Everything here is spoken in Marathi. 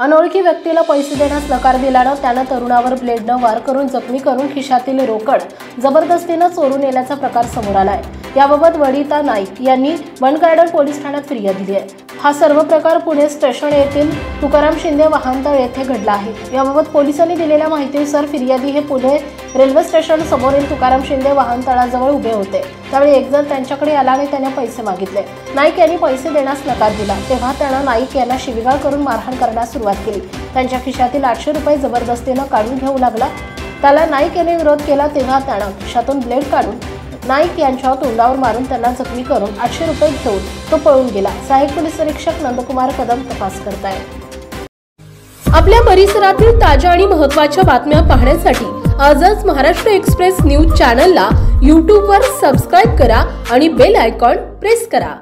अनोळखी व्यक्तीला पैसे देण्यास नकार दिल्यानं त्यानं तरुणावर ब्लेडनं वार करून जखमी करून खिशातील रोकड जबरदस्तीनं चोरून नेल्याचा प्रकार समोर आलाय। याबाबत वनिता नाईक यांनी वनगार्डन पोलीस ठाण्यात फिर्याद दिली आहे। हा सर्व प्रकार पुणे स्टेशन येथील तुकाराम शिंदे वाहनतळ येथे घडला आहे। याबाबत पोलिसांनी दिलेल्या माहितीनुसार फिर्यादी हे पुणे रेल्वे स्टेशन समोरील तुकाराम शिंदे वाहनतळाजवळ उभे होते। त्यावेळी एक जण त्यांच्याकडे आला आणि त्याने पैसे मागितले। नाईक यांनी पैसे देण्यास नकार दिला, तेव्हा त्यानं नाईक यांना शिवीगाळ करून मारहाण करण्यास सुरुवात केली। त्यांच्या खिशातील 800 रुपये जबरदस्तीनं काढून घेऊ लागला। त्याला नाईक यांनी विरोध केला, तेव्हा त्यानं खिशातून ब्लेड काढून नाईक यांच्या तोंडावर मारून त्यांना जखमी करून 800 रुपये घेऊन तो पळून गेला। सहाय्यक पोलीस निरीक्षक नंदकुमार कदम तपास करतायत। आपल्या परिसरातील ताज्या आणि महत्त्वाच्या बातम्या पाहण्यासाठी आजच महाराष्ट्र एक्सप्रेस न्यूज चॅनलला YouTube वर सबस्क्राइब करा आणि बेल आयकॉन प्रेस करा।